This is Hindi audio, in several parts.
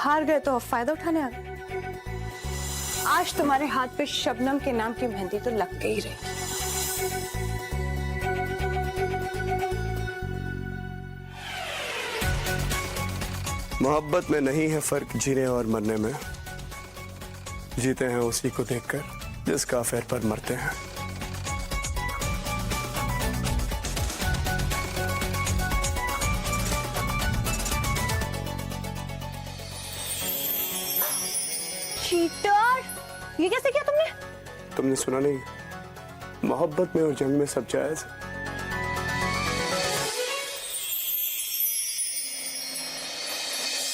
हार गए तो फायदा उठाने आ गए। आज तुम्हारे हाथ पे शबनम के नाम की मेहंदी तो लग के ही रहेगी। मोहब्बत में नहीं है फर्क जीने और मरने में, जीते हैं उसी को देखकर जिसका अफेयर पर मरते हैं। चीटर, ये कैसे किया तुमने? तुमने सुना नहीं? मोहब्बत में और जंग में सब जायज।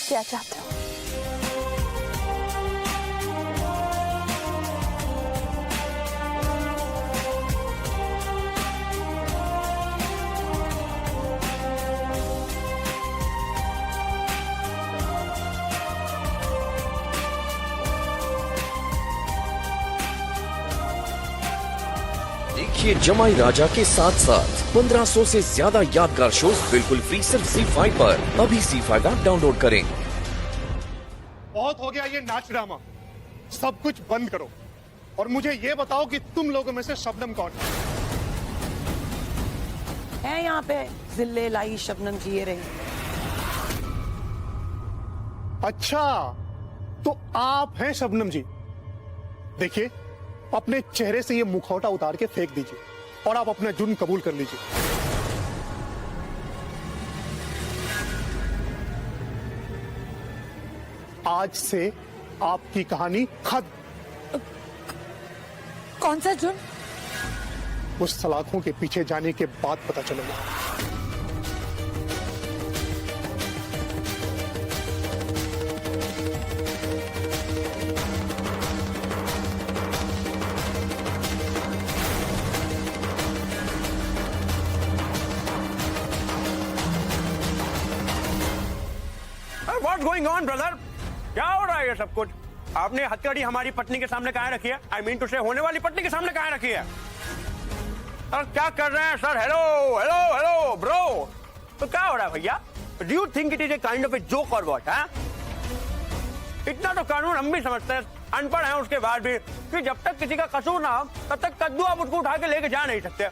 क्या चाहते हो? देखिए जमाई राजा के साथ साथ 1500 से ज्यादा यादगार शोज बिल्कुल फ्री सिर्फ ZEE5 पर। अभी ZEE5 ऐप डाउनलोड करें। बहुत हो गया ये नाच ड्रामा, सब कुछ बंद करो और मुझे ये बताओ कि तुम लोगों में से शबनम कौन है? यहाँ पे जिल्ले लाई शबनम जी ये रही। अच्छा, तो आप हैं शबनम जी। देखिए, अपने चेहरे से ये मुखौटा उतार के फेंक दीजिए और आप अपना जुर्म कबूल कर लीजिए। आज से आपकी कहानी खत्म। कौन सा जुर्म? उस सलाखों के पीछे जाने के बाद पता चलेगा। What's going on, brother? क्या हो रहा है ये सब कुछ? आपने हथकड़ी हमारी पत्नी के सामने कहाँ रखी है? I mean to say होने वाली पत्नी के सामने कहाँ रखी है? सर क्या कर रहे हैं sir? Hello hello hello bro, तो क्या हो रहा है भैया? Do you think it is a kind of a joke or what? हाँ? इतना तो कानून हम भी समझते हैं, अनपढ़ हैं उसके बाद भी, कि जब तक किसी का कसूर ना हो तब तक कद्दू आप उसको उठा के लेके जा नहीं सकते।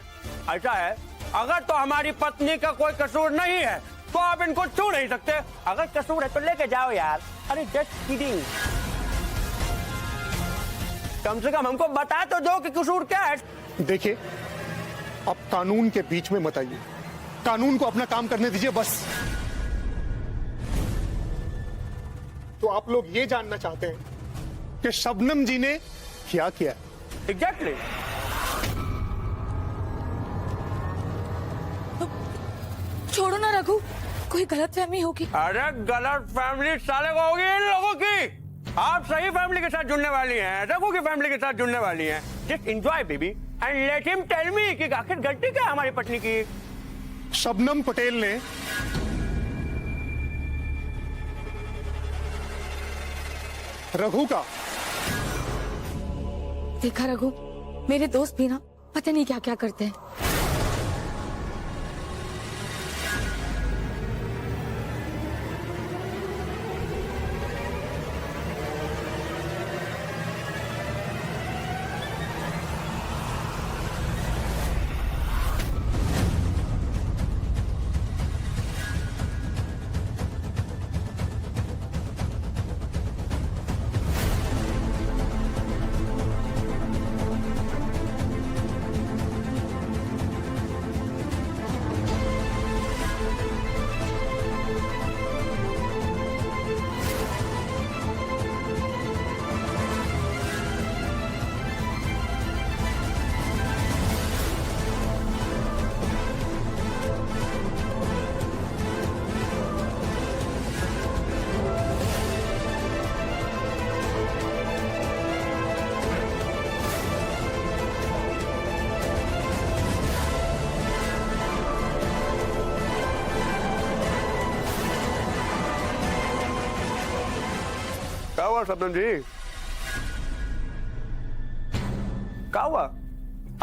ऐसा है, अगर तो हमारी पत्नी का कोई कसूर नहीं है तो आप इनको छू नहीं सकते, अगर कसूर है तो लेके जाओ यार। अरे जस्ट किडिंग, कम से कम हमको बता तो दो कि कसूर क्या है। देखिए, अब कानून के बीच में मत आइए, कानून को अपना काम करने दीजिए बस। तो आप लोग ये जानना चाहते हैं कि शबनम जी ने क्या किया? एग्जैक्टली। छोड़ो ना रघु, कोई गलतफहमी होगी। अरे गलत फैमिली साले को होगी इन लोगों की। आप सही फैमिली के साथ जुड़ने वाली हैं, रघु की फैमिली के साथ जुड़ने वाली हैं। Just enjoy baby and let him tell me कि आखिर गलती क्या है हमारी पत्नी की। शबनम पटेल ने रघु का। देखा रघु, मेरे दोस्त भी ना पता नहीं क्या क्या करते हैं। क्या हुआ शबनम जी? क्या हुआ?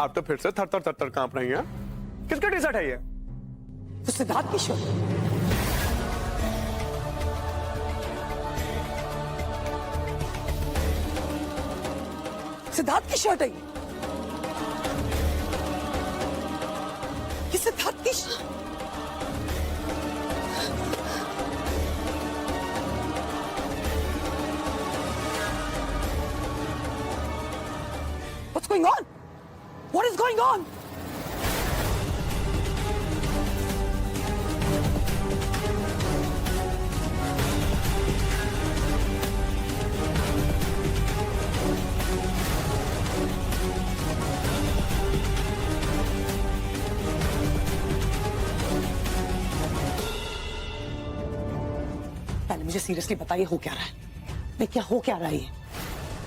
आप तो फिर से थर थर थर थर कांप रही हैं। किसका टी शर्ट है ये? तो सिद्धार्थ की शर्ट। सिद्धार्थ की शर्ट है ये सिद्धार्थ की What's going on? What is going on? पहले मुझे सीरियसली बताइए हो क्या रहा है? नहीं क्या हो क्या रहा है ये?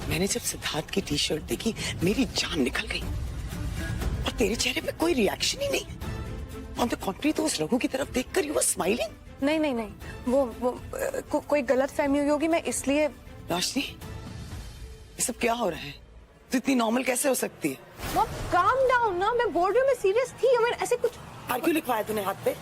मैंने जब सिद्धार्थ की टी शर्ट देखी मेरी जान निकल गई और तेरे चेहरे पे कोई रिएक्शन ही नहीं। ऑन द कॉन्ट्री तो उस रघु की तरफ देखकर यू वर स्माइलिंग। नहीं नहीं नहीं वो कोई गलत फहमी हुई होगी, मैं इसलिए। रोशनी ये सब क्या हो रहा है? तो इतनी नॉर्मल कैसे हो सकती है? वो काम डाउन ना, मैं बोल रही हूँ, मैं सीरियस थी। मैं ऐसे कुछ और क्यों लिखवाया तूने हाथ पे?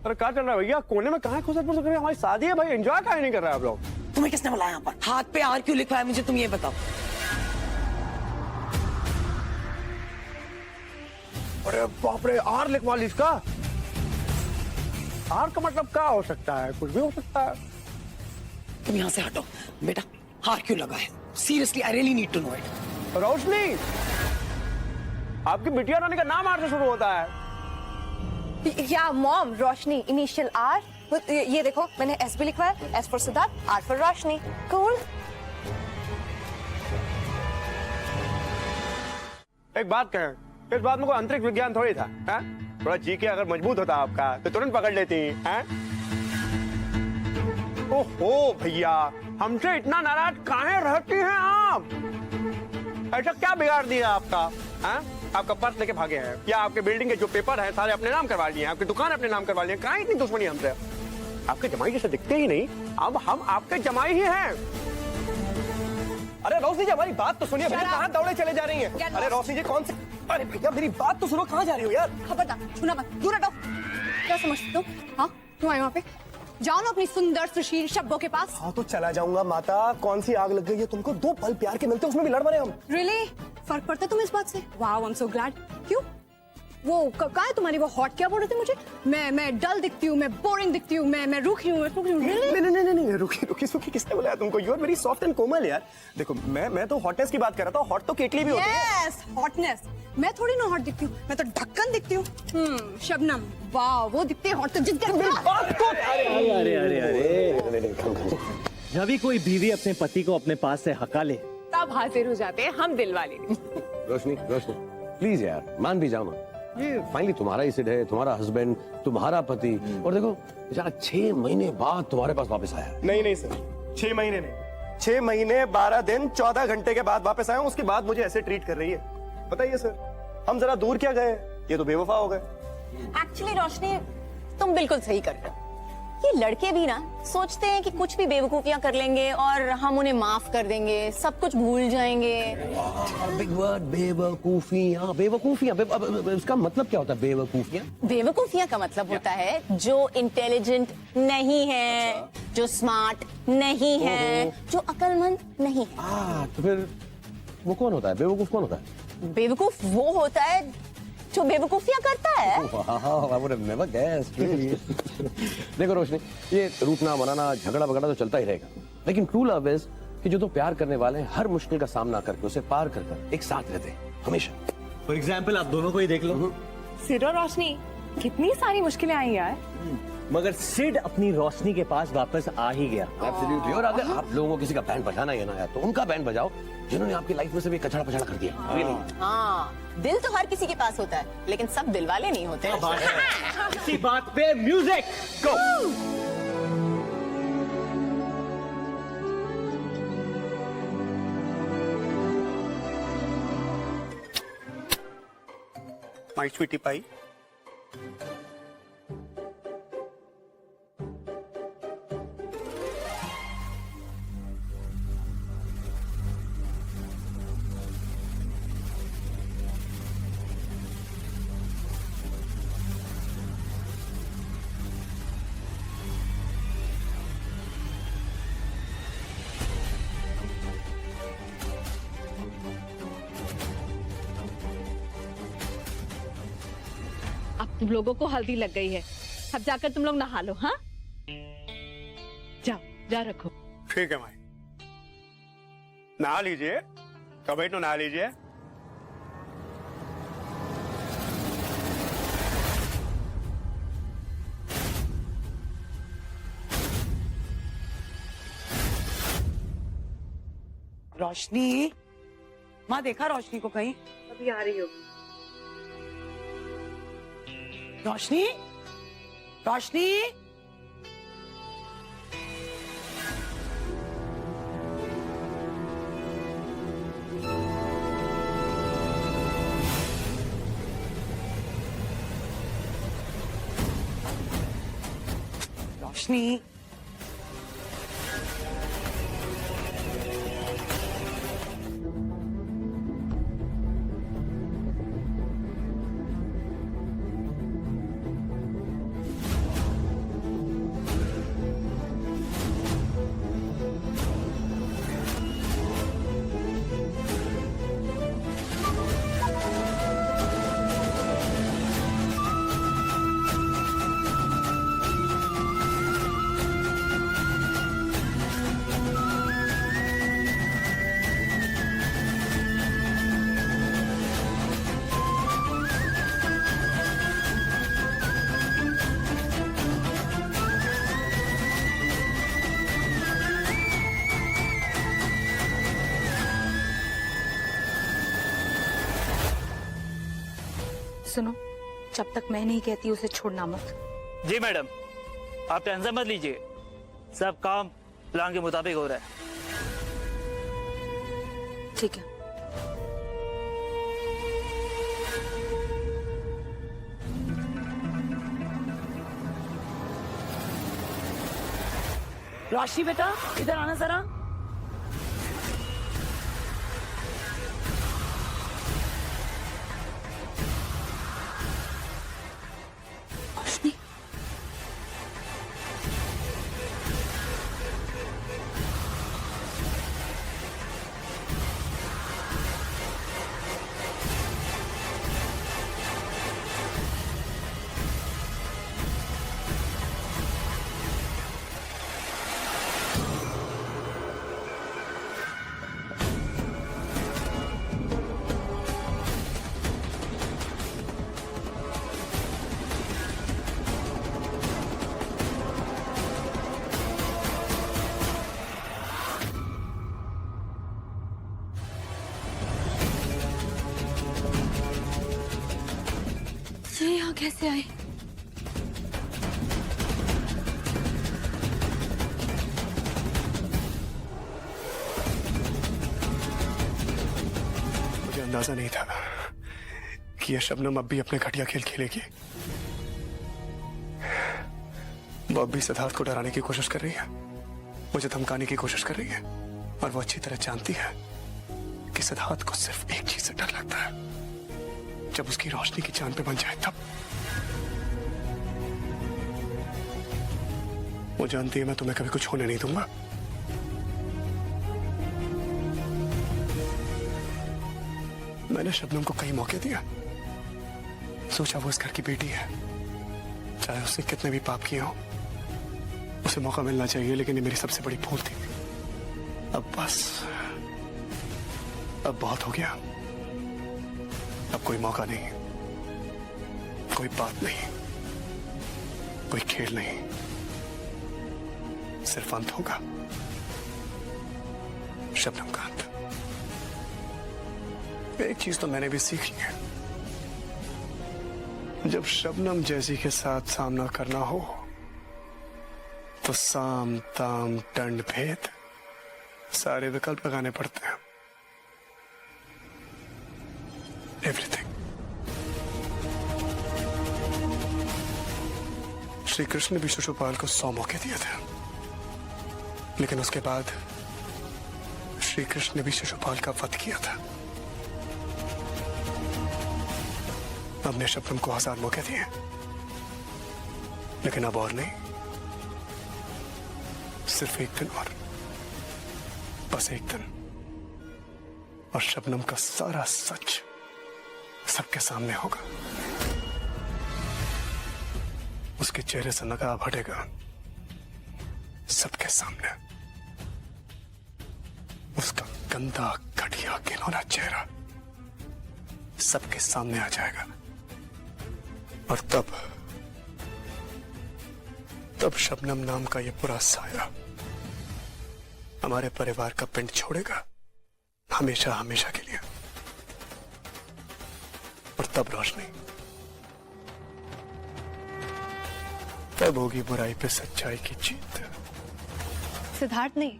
अरे क्या चल रहा है भैया? कोने में कहाँ खुसर पुसर कर रहे हैं? हमारी शादी है भाई, एंजॉय कहाँ नहीं कर रहे हैं आप लोग? तुम्हें किसने बुलाया यहाँ पर? हाथ पे आर क्यों लिखवाया मुझे तुम ये बताओ। अरे बाप रे, आर लिखवा ली इसका? आर का मतलब क्या हो सकता है? कुछ भी हो सकता है। तुम यहाँ से हटो बेटा। हार क्यों लगा है? Seriously I really need to know it. Roshni, आपकी बिटिया रानी का नाम आर से शुरू होता है। या मॉम, रोशनी, इनिशियल आर। ये देखो मैंने एस भी लिखवाया, S for Siddharth, R for Roshni. Cool. एक बात कहें, इस बात में कोई अंतरिक्ष विज्ञान थोड़ी था, है? थोड़ा जी के अगर मजबूत होता आपका तो तुरंत पकड़ लेती है। ओहो भैया, हमसे इतना नाराज काहे रहती हैं आप? ऐसा क्या बिगाड़ दिया आपका? है? आपका पर्स लेके भागे हैं या आपके बिल्डिंग के जो पेपर हैं सारे अपने नाम करवा लिए हैं, आपकी दुकान अपने नाम करवा लिए हैं? कहाँ इतनी दुश्मनी हमसे? आपके जमाई जैसे दिखते ही नहीं, अब हम आपके जमाई ही हैं। अरे रोशनी जी हमारी बात तो सुनिए भैया, कहाँ दौड़े चले जा रही हैं? अरे रोशनी जी कौन से? अरे भैया मेरी बात तो सुनो, कहाँ जा रही हो यार? खबरदार, छूना मत, दूर हटो। क्या समझते हो? हाँ, तुम आए वहाँ पे, जाओ ना अपनी सुंदर सुशील शब्दों के पास। हाँ तो चला जाऊंगा माता, कौन सी आग लग गई है तुमको? 2 पल प्यार के मिलते उसमें भी लड़ मरे हम। रियली? फर्क पड़ता है तुम्हें इस बात से? Wow, I am so glad. क्यों? वो कहाँ है तुम्हारी वो हॉट? क्या बोल रहे थे मुझे? मैं डल दिखती हूँ, मैं बोरिंग दिखती हूँ, मैं रूखी हूँ, नहीं रुकी सुखी किसने बुलाया तुमको? You are very soft and कोमल यार। देखो मैं तो हॉटनेस की बात कर रहा था। हॉट तो केटली भी होती है। Yes, hotness. मैं थोड़ी ना हॉट दिखती हूँ, मैं तो ढक्कन दिखती हूँ। शबनम, वाह वो दिखते हैं हॉट तो जिस अरे जब भी कोई बीवी अपने पति को अपने पास से हका ले तब हाजिर हो जाते हैं हम दिल वाले। रोशनी प्लीज यार मान भी जाओ ना, ये फाइनली तुम्हारा ही सिड है, तुम्हारा हस्बैंड, तुम्हारा पति। और देखो बेचारा 6 महीने बाद तुम्हारे पास वापस आया। नहीं सर, 6 महीने नहीं, 6 महीने 12 दिन 14 घंटे के बाद वापस आया हूँ। उसके बाद मुझे ऐसे ट्रीट कर रही है। बताइए सर, हम जरा दूर क्या गए? ये तो बेवफा हो गए। एक्चुअली रोशनी तुम बिल्कुल सही कर रहे हो। ये लड़के भी ना सोचते हैं कि कुछ भी बेवकूफियां कर लेंगे और हम उन्हें माफ कर देंगे, सब कुछ भूल जाएंगे। Big word, बेवकूफियां। बेवकूफियां इसका मतलब क्या होता है? बेवकूफियां बेवकूफियां का मतलब होता है जो इंटेलिजेंट नहीं है, जो स्मार्ट नहीं है, जो अक्लमंद नहीं है। तो फिर वो कौन होता है? बेवकूफ कौन होता है? बेवकूफ वो होता है जो बेवकूफियां करता है। I would have never guessed, really. देखो रोशनी, ये रूठना मनाना झगड़ा वगड़ा तो चलता ही रहेगा, लेकिन ट्रू लव इज कि जो 2 प्यार करने वाले हैं हर मुश्किल का सामना करके उसे पार कर एक साथ रहते हैं हमेशा। फॉर एग्जाम्पल आप दोनों को ही देख लो। सिड और रोशनी, कितनी सारी मुश्किलें आई यार। मगर सिड अपनी रोशनी के पास वापस आ ही गया। एब्सोल्युटली। और अगर आप लोगों को किसी का बैंड बजाना है ना यार, तो उनका बैंड बजाओ जिन्होंने आपकी लाइफ में से भी कचड़ा पचड़ा कर दिया। हाँ, दिल तो हर किसी के पास होता है, लेकिन सब दिल वाले नहीं होते। इसी बात पे म्यूजिक गो। माय स्वीटी पाई, तुम लोगों को हल्दी लग गई है, अब जाकर तुम लोग नहा लो। हाँ, जाओ जा रखो। ठीक है माई, नहा लीजिए, कभी तो नहा लीजिए। रोशनी, माँ देखा रोशनी को कहीं? अभी आ रही हो। रोशनी, रोशनी, रोशनी, सुनो, जब तक मैं नहीं कहती उसे छोड़ना मत। जी मैडम, आप टेंशन मत लीजिए, सब काम प्लान के मुताबिक हो रहा है। ठीक है। रोशनी बेटा इधर आना जरा। ये यहाँ कैसे आए? मुझे अंदाजा नहीं था कि यह शबनम अब भी अपने घटिया खेल खेलेगी। वो अब भी सिद्धार्थ को डराने की कोशिश कर रही है, मुझे धमकाने की कोशिश कर रही है, और वो अच्छी तरह जानती है कि सिद्धार्थ को सिर्फ एक चीज से डर लगता है, जब उसकी रोशनी की जान पे बन जाए तब। वो जानती है मैं तुम्हें कभी कुछ होने नहीं दूंगा। मैंने शबनम को कई मौके दिया, सोचा वो इस घर की बेटी है, चाहे उसने कितने भी पाप किए हो उसे मौका मिलना चाहिए, लेकिन ये मेरी सबसे बड़ी भूल थी। अब बस, अब बहुत हो गया। अब कोई मौका नहीं, कोई बात नहीं, कोई खेल नहीं, सिर्फ अंत होगा, शबनम का अंत। एक चीज तो मैंने भी सीख ली है, जब शबनम जैसी के साथ सामना करना हो तो साम ताम दंड भेद सारे विकल्प लगाने पड़ते हैं। एवरीथिंग। श्री कृष्ण ने भी शिशुपाल को 100 मौके दिए थे, लेकिन उसके बाद श्री कृष्ण ने भी शिशुपाल का वध किया था। हमने शबनम को 1000 मौके दिए, लेकिन अब और नहीं, सिर्फ एक दिन और, बस एक दिन, और शबनम का सारा सच सबके सामने होगा। उसके चेहरे से नकाब हटेगा सबके सामने। उसका गंदा घटिया घिनौना चेहरा सबके सामने आ जाएगा और तब शबनम नाम का ये पूरा साया हमारे परिवार का पिंड छोड़ेगा हमेशा हमेशा के लिए। और तब रोशनी, तब होगी बुराई पे सच्चाई की जीत। सिद्धार्थ नहीं,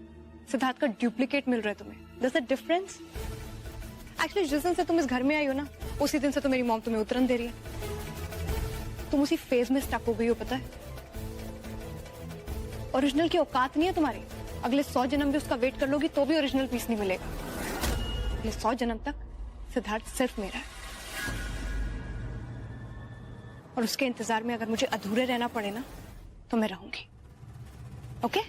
सिद्धार्थ का डुप्लीकेट मिल रहा है तुम्हें। There's a difference? एक्चुअली जिस दिन से तुम इस घर में आई हो ना, उसी दिन से तो मेरी मॉम तुम्हें उतरन दे रही है। तुम उसी फेज में स्टक हो गई हो, पता है। ओरिजिनल की औकात नहीं है तुम्हारी। अगले 100 जन्म भी उसका वेट कर लोगी तो भी ओरिजिनल पीस नहीं मिलेगा। अगले 100 जन्म तक सिद्धार्थ सिर्फ मेरा है, और उसके इंतजार में अगर मुझे अधूरे रहना पड़े ना तो मैं रहूंगी। ओके?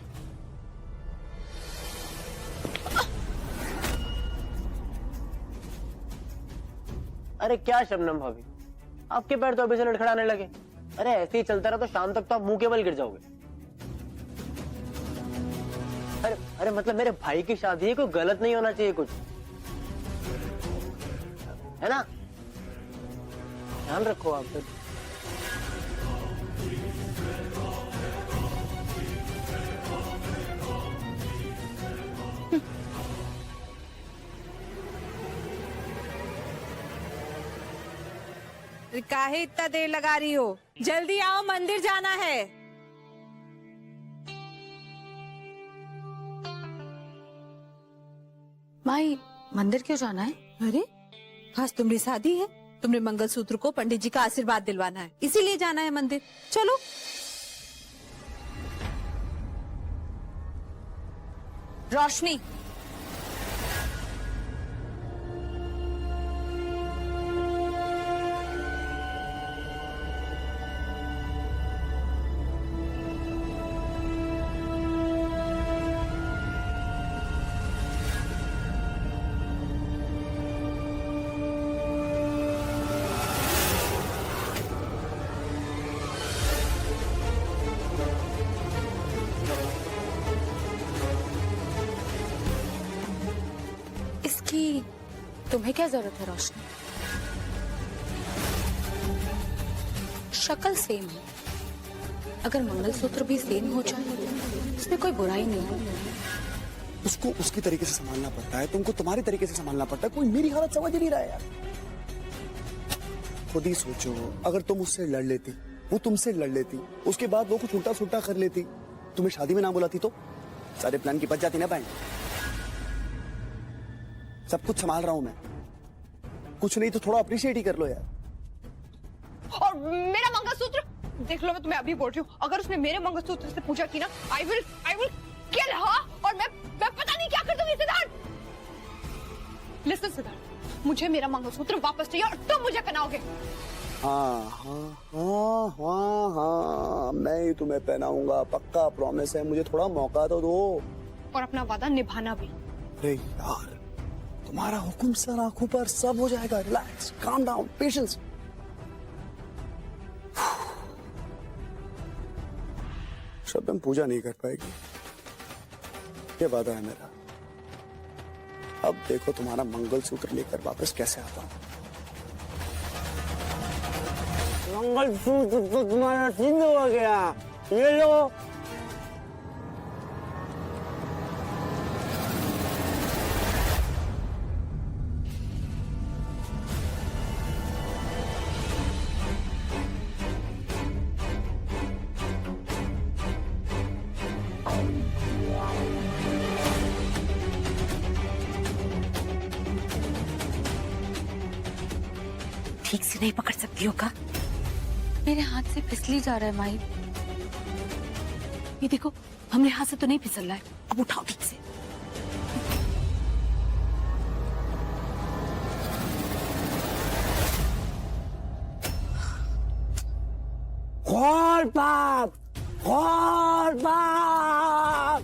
अरे क्या शबनम भाभी, आपके पैर तो अभी से लड़खड़ाने लगे। अरे ऐसे ही चलता रहा तो शाम तक तो आप मुंह के बल गिर जाओगे। अरे मतलब मेरे भाई की शादी है, कोई गलत नहीं होना चाहिए कुछ, है ना? ध्यान रखो आप फिर। काहे इतना देर लगा रही हो? जल्दी आओ, मंदिर जाना है। माई, मंदिर क्यों जाना है? अरे खास तुम्हारी शादी है, तुमने मंगलसूत्र को पंडित जी का आशीर्वाद दिलवाना है, इसीलिए जाना है मंदिर। चलो। रोशनी, तुम्हें क्या जरूरत है रोशनी? शक्ल सेम है, अगर मंगलसूत्र भी सेम हो जाए इसमें कोई बुराई नहीं है। उसको उसकी तरीके से संभालना पड़ता है, तुमको तुम्हारे तरीके से संभालना पड़ता है। कोई मेरी हालत समझ नहीं रहा है यार। खुद ही सोचो, अगर तुम उससे लड़ लेती, वो तुमसे लड़ लेती, उसके बाद वो कुछ उल्टा सुल्टा कर लेती, तुम्हें शादी में ना बुलाती तो सारे प्लान की बच जाती ना बैंक। सब कुछ संभाल रहा हूं मैं, कुछ नहीं तो थोड़ा अप्रिशिएट ही कर लो यार। और मेरा मंगलसूत्र देख लो, मैं तुम्हें अभी बोल रही हूँ, अगर उसने मेरे मंगलसूत्र से पूछा की ना, आई विल किल हर, और मैं पता नहीं क्या कर दूंगी। सिद्धार्थ, लिसन सिद्धार्थ, मुझे मेरा मंगलसूत्र वापस चाहिए और तुम मुझे पहनाओगे। हाँ हाँ हाँ हाँ हाँ, मैं ही तुम्हें पहनाऊंगा, पक्का प्रॉमिस है। मुझे थोड़ा मौका तो दो, और अपना वादा निभाना भी। अरे यार, तुम्हारा हुक्म सर आंखों पर, सब हो जाएगा। Relax, calm down, patience. Shabnam पूजा नहीं कर पाएगी, ये वादा है मेरा। अब देखो तुम्हारा मंगलसूत्र लेकर वापस कैसे आता हूं। मंगलसूत्र तो तुम्हारा सिंध हो गया, ये लो। ठीक से नहीं पकड़ सकती हो का? मेरे हाथ से फिसली जा रहा है माई। ये देखो, हमने हाथ से तो नहीं फिसल रहा है, अब उठाओ ठीक से। खोल पाप, खोल पाप।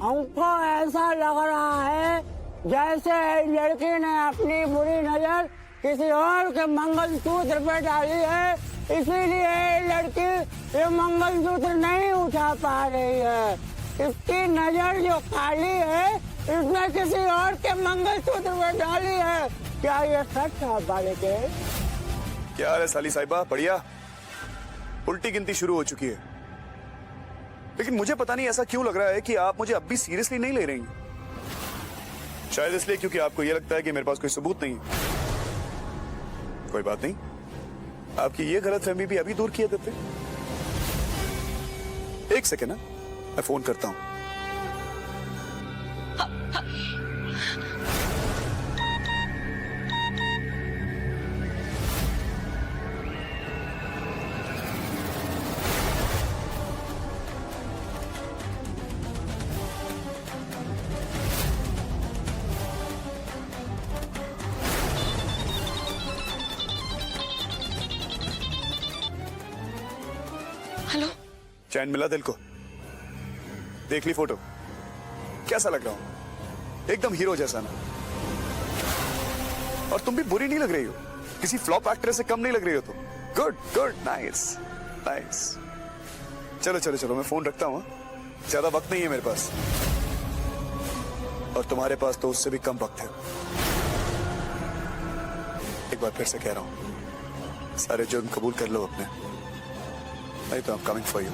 हमको ऐसा लग रहा है जैसे लड़की ने अपनी बुरी नजर किसी और के मंगलसूत्र पे डाली है, इसीलिए लड़की ये मंगलसूत्र नहीं उठा पा रही है। इसकी नजर जो काली है इसने किसी और के मंगलसूत्र में डाली है। क्या ये सच है बालिके? क्या हाल है साली साहिबा? बढ़िया। उल्टी गिनती शुरू हो चुकी है, लेकिन मुझे पता नहीं ऐसा क्यों लग रहा है कि आप मुझे अब भी सीरियसली नहीं ले रही हैं। शायद इसलिए क्योंकि आपको यह लगता है कि मेरे पास कोई सबूत नहीं है। कोई बात नहीं, आपकी ये गलतफहमी भी अभी दूर किए देते। एक सेकेंड ना, मैं फोन करता हूं। हेलो, चैन मिला दिल को? देख ली फोटो? कैसा लग रहा हूं? एकदम हीरो जैसा ना? और तुम भी बुरी नहीं लग रही हो, किसी फ्लॉप एक्ट्रेस से कम नहीं लग रही हो तुम। Good good, nice nice. चलो चलो चलो, मैं फोन रखता हूं, ज्यादा वक्त नहीं है मेरे पास, और तुम्हारे पास तो उससे भी कम वक्त है। एक बार फिर से कह रहा हूं, सारे जुर्म कबूल कर लो अपने, नहीं तो I'm coming for you।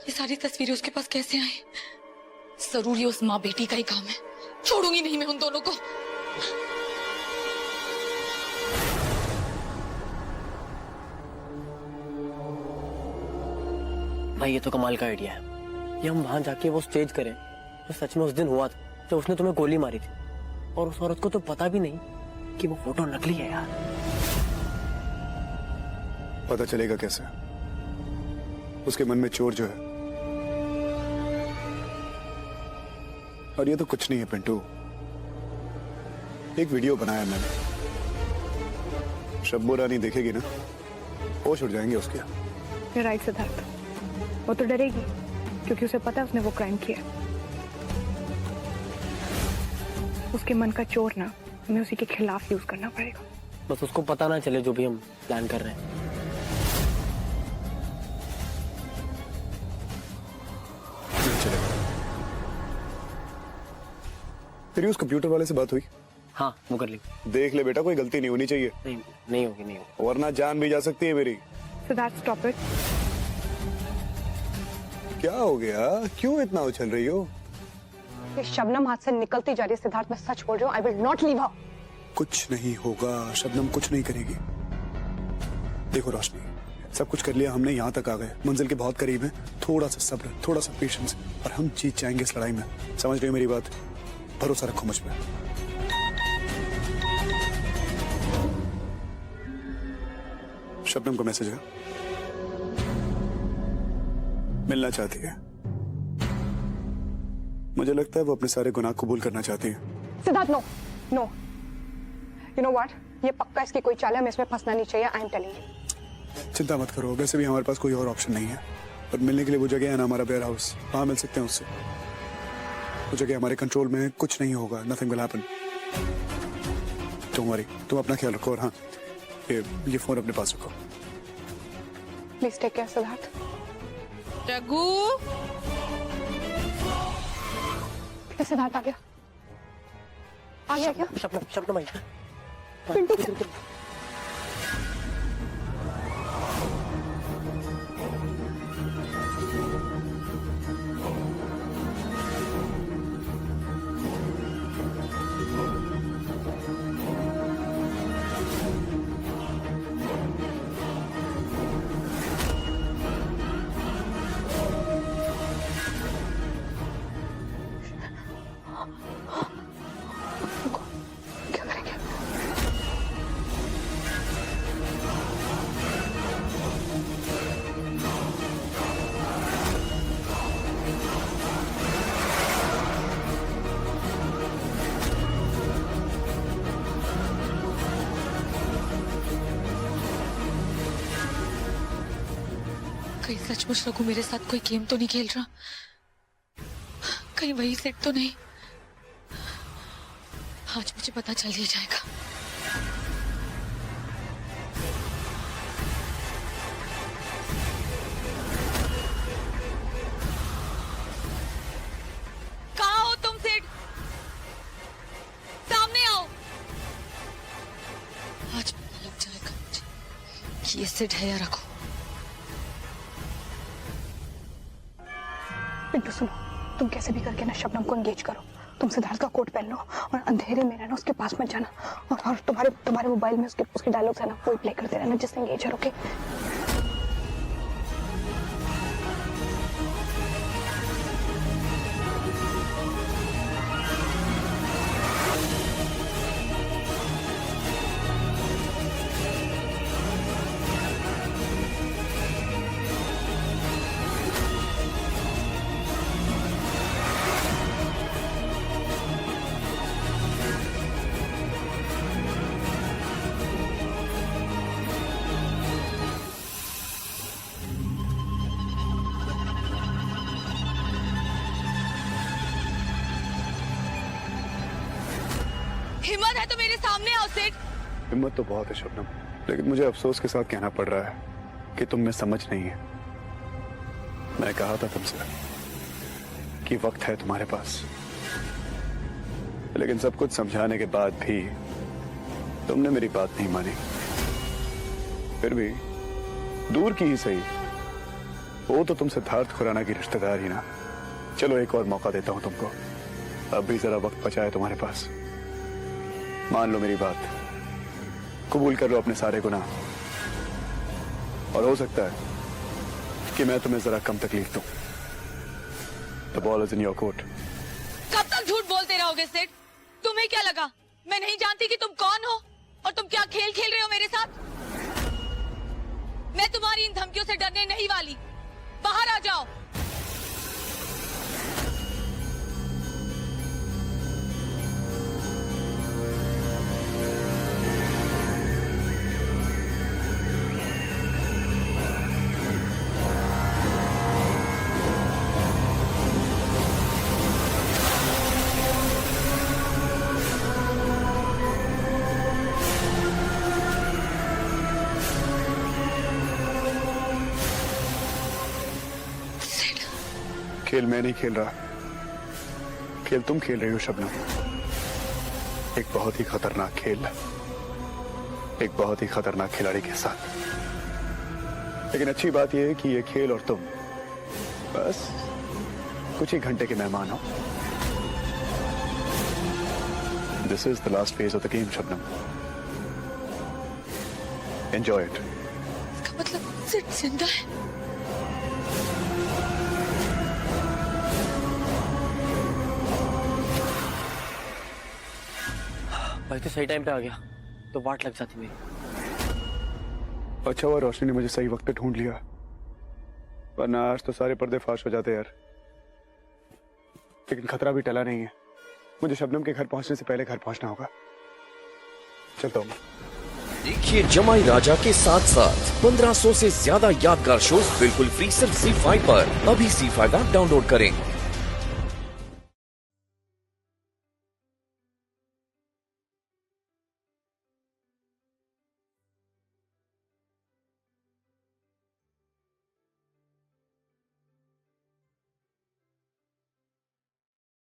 ये सारी तस्वीरें उसके पास कैसे आई? जरूर ये उस माँ बेटी का ही काम है। छोड़ूंगी नहीं मैं उन दोनों को। भाई ये तो कमाल का आइडिया है। ये हम वहां जाके वो स्टेज करें जो सच में उस दिन हुआ था, जब उसने तुम्हें गोली मारी थी, और उस औरत को तो पता भी नहीं कि वो फोटो नकली है। यार पता चलेगा कैसे? उसके मन में चोर जो है। और ये तो कुछ नहीं है पिंटू, एक वीडियो बनाया मैंने, शब्बो रानी देखेगी ना, होश उड़ जाएंगे उसके। You're right, सिद्धार्थ, वो तो डरेगी क्योंकि उसे पता है उसने वो क्राइम किया। उसके मन का चोर ना हमें उसी के खिलाफ यूज करना पड़ेगा। बस उसको पता ना चले जो भी हम प्लान कर रहे हैं। तेरी उस कंप्यूटर वाले से बात हुई? हाँ, वो कर ली। देख ले बेटा, कोई गलती नहीं होनी चाहिए। नहीं होगी वरना जान भी जा सकती है मेरी। Siddharth, stop it. क्या हो गया? क्यों इतना उछल रही हो? ये शबनम हाथ से निकलती जा रही है सिद्धार्थ, मैं सच बोल रही हूँ। I will not leave her. कुछ नहीं होगा, शबनम कुछ नहीं करेगी। देखो रोशनी, सब कुछ कर लिया हमने, यहाँ तक आ गए, मंजिल के बहुत करीब हैं। थोड़ा सा सब्र, थोड़ा सा पेशेंस, और हम जीत जाएंगे इस लड़ाई में। समझ रही हो मेरी बात? भरोसा रखो मुझ पे। शबनम को मैसेज है, मिलना चाहती है। मुझे लगता है वो अपने सारे गुनाह कबूल करना चाहती है। Siddharth, no no, you know what, ये पक्का इसकी कोई चाल है, हमें इसमें फंसना नहीं चाहिए। I am telling you. चिंता मत करो, वैसे भी हमारे पास कोई और ऑप्शन नहीं है, और मिलने के लिए वो जगह है ना, हमारा वेयर हाउस, वहां मिल सकते हैं उससे। वो जगह हमारे कंट्रोल में है, कुछ नहीं होगा, nothing will happen. Don't worry, तुम अपना ख्याल रखो, और हाँ, ये फोन अपने पास रखो। Please take care Siddharth. Raghu, Siddharth आ गया, आ गया क्या? शब्द भाई पिंटू, क्या करेंगे? कहीं सचमुच रघु मेरे साथ कोई गेम तो नहीं खेल रहा? कहीं वही सेट तो नहीं? आज मुझे पता चल ही जाएगा। कहाँ हो तुम सिड? सामने आओ। आज पता लग जाएगा मुझे कि ये सिड है या रखो। पिंटू सुनो, तुम कैसे भी करके ना शबनम को एंगेज करो। तुम सिद्धार्थ का कोट पहन लो और अंधेरे में रहना, उसके पास मत जाना। और तुम्हारे मोबाइल में उसके डायलॉग्स है ना, वो प्ले करते रहना जिससे एंगेज है। ओके? हिम्मत है तो मेरे सामने आओ सिड। हिम्मत तो बहुत है शबनम, लेकिन मुझे अफसोस के साथ कहना पड़ रहा है कि तुम में समझ नहीं है। मैं कहा था तुमसे कि वक्त है तुम्हारे पास, लेकिन सब कुछ समझाने के बाद भी तुमने मेरी बात नहीं मानी। फिर भी दूर की ही सही, वो तो तुम सिद्धार्थ खुराना की रिश्तेदार ही ना। चलो एक और मौका देता हूं तुमको, अब भी जरा वक्त बचा है तुम्हारे पास। मान लो मेरी बात, कबूल कर लो अपने सारे गुनाह, और हो सकता है कि मैं तुम्हें जरा कम तकलीफ दूं। The ball is in your court. कब तक झूठ बोलते रहोगे सिड? तुम्हें क्या लगा मैं नहीं जानती कि तुम कौन हो और तुम क्या खेल खेल रहे हो मेरे साथ? मैं तुम्हारी इन धमकियों से डरने नहीं वाली। बाहर आ जाओ। खेल मैं नहीं खेल रहा, खेल तुम खेल रही हो शबनम। एक बहुत ही खतरनाक खेल, एक बहुत ही खतरनाक खिलाड़ी के साथ। लेकिन अच्छी बात यह है कि ये खेल और तुम बस कुछ ही घंटे के मेहमान हो। This is the last phase of the game Shabnam, enjoy it. इसका मतलब सिड जिंदा है? भाई तो सही टाइम पे आ गया तो वाट लग जाती मेरी। अच्छा हुआ रोशनी ने मुझे सही वक्त पे ढूंढ लिया, वरना आज तो सारे पर्दे फाश हो जाते यार। लेकिन खतरा भी टला नहीं है, मुझे शबनम के घर पहुंचने से पहले घर पहुंचना होगा। चलता हूँ। देखिए जमाई राजा के साथ साथ 1500 से ज्यादा यादगार शोज बिल्कुल फ्री सिर्फ ZEE5 पर। अभी ZEE5 ऐप डाउनलोड करें।